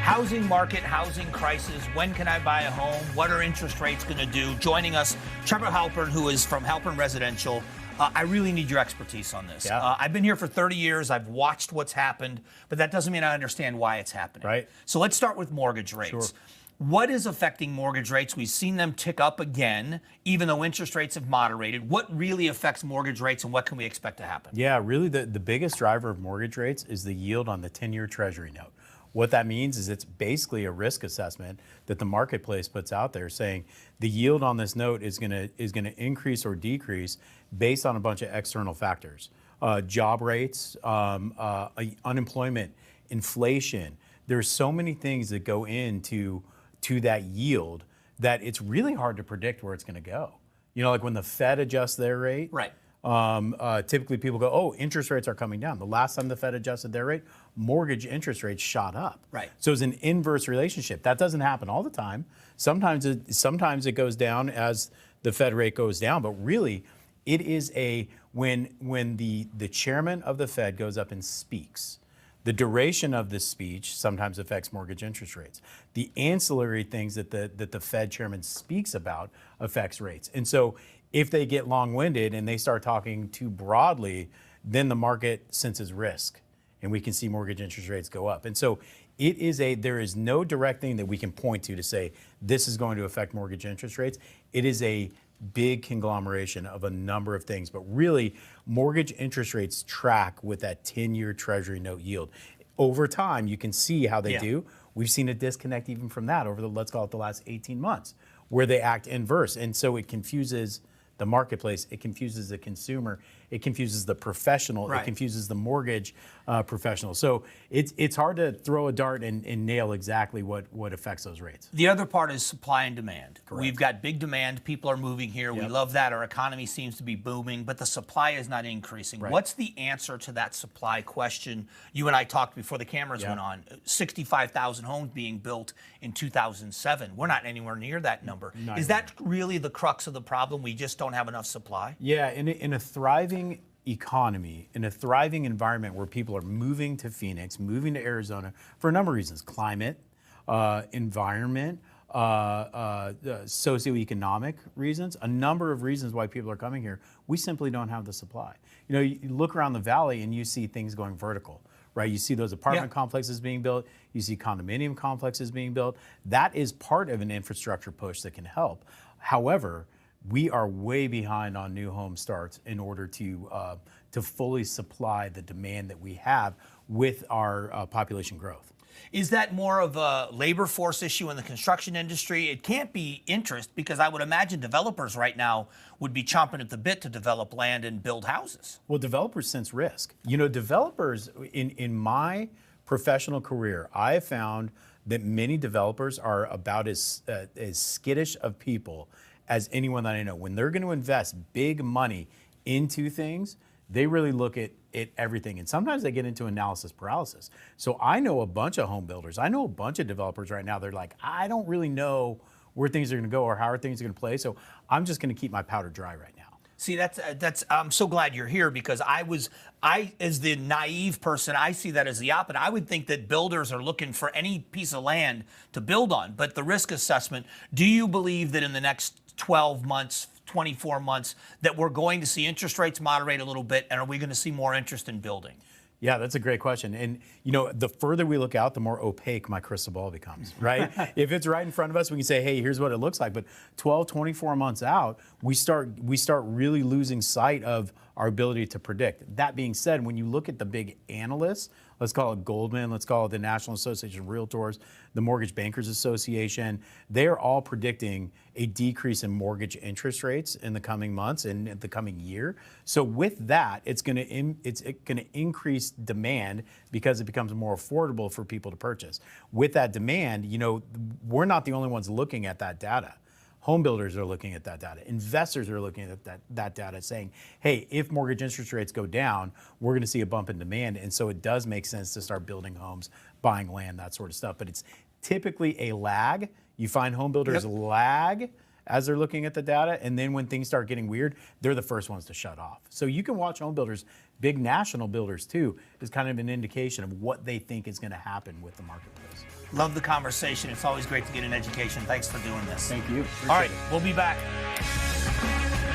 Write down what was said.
Housing market, housing crisis. When can I buy a home? What are interest rates going to do? Joining us, Trevor Halpern, who is from Halpern Residential. I really need your expertise on this. Yeah. I've been here for 30 years. I've watched what's happened, but that doesn't mean I understand why it's happening. Right. So let's start with mortgage rates. Sure. What is affecting mortgage rates? We've seen them tick up again, even though interest rates have moderated. What really affects mortgage rates, and what can we expect to happen? Yeah, really the biggest driver of mortgage rates is the yield on the 10-year Treasury note. What that means is it's basically a risk assessment that the marketplace puts out there saying the yield on this note is going to increase or decrease based on a bunch of external factors. Job rates, unemployment, inflation. There's so many things that go into that yield that it's really hard to predict where it's going to go. You know, like when the Fed adjusts their rate, Right. Typically people go, oh, interest rates are coming down. The last time the Fed adjusted their rate, mortgage interest rates shot up. Right. So it's an inverse relationship. That doesn't happen all the time. Sometimes it goes down as the Fed rate goes down, but really it is when the chairman of the Fed goes up and speaks, the duration of the speech sometimes affects mortgage interest rates. The ancillary things that the Fed chairman speaks about affects rates. And so if they get long-winded and they start talking too broadly, then the market senses risk, and we can see mortgage interest rates go up. And so there is no direct thing that we can point to say this is going to affect mortgage interest rates. It is a big conglomeration of a number of things, but really mortgage interest rates track with that 10-year Treasury note yield. Over time, you can see how they do. We've seen a disconnect even from that over let's call it the last 18 months, where they act inverse. And so it confuses the marketplace, it confuses the consumer, it confuses the professional, Right. It confuses the mortgage professional. So it's hard to throw a dart and nail exactly what affects those rates. The other part is supply and demand. Correct. We've got big demand. People are moving here. We Yep. love that. Our economy seems to be booming, but the supply is not increasing. Right. What's the answer to that supply question? You and I talked before the cameras Yeah. went on. 65,000 homes being built in 2007. We're not anywhere near that number. Not Is that really the crux of the problem? We just don't have enough supply? Yeah, in a thriving economy, in a thriving environment where people are moving to Phoenix, moving to Arizona for a number of reasons: climate, environment, socioeconomic reasons, a number of reasons why people are coming here. We simply don't have the supply. You know, you look around the valley and you see things going vertical, right? You see those apartment complexes being built, you see condominium complexes being built. That is part of an infrastructure push that can help. However, we are way behind on new home starts in order to fully supply the demand that we have with our population growth. Is that more of a labor force issue in the construction industry? It can't be interest, because I would imagine developers right now would be chomping at the bit to develop land and build houses. Well, developers sense risk. You know, developers, in my professional career, I have found that many developers are about as skittish of people as anyone that I know. When they're going to invest big money into things, they really look at everything. And sometimes they get into analysis paralysis. So I know a bunch of home builders. I know a bunch of developers right now. They're like, I don't really know where things are going to go or how are things going to play. So I'm just going to keep my powder dry right now. See, that's. I'm so glad you're here, because I as the naive person, I see that as the opposite. I would think that builders are looking for any piece of land to build on. But the risk assessment, do you believe that in the next 12 months, 24 months, that we're going to see interest rates moderate a little bit, and are we going to see more interest in building? Yeah, that's a great question. And, you know, the further we look out, the more opaque my crystal ball becomes, right? If it's right in front of us, we can say, hey, here's what it looks like. But 12, 24 months out, we start really losing sight of our ability to predict. That being said, when you look at the big analysts, let's call it Goldman, let's call it the National Association of Realtors, the Mortgage Bankers Association, they're all predicting a decrease in mortgage interest rates in the coming months and in the coming year. So with that, it's going to increase demand because it becomes more affordable for people to purchase. With that demand, you know, we're not the only ones looking at that data. Home builders are looking at that data. Investors are looking at that data saying, hey, if mortgage interest rates go down, we're going to see a bump in demand. And so it does make sense to start building homes, buying land, that sort of stuff. But it's typically a lag. You find home builders lag as they're looking at the data. And then when things start getting weird, they're the first ones to shut off. So you can watch home builders, big national builders too, is kind of an indication of what they think is going to happen with the marketplace. Love the conversation. It's always great to get an education. Thanks for doing this. Thank you. All right, Appreciate it. we'll be back.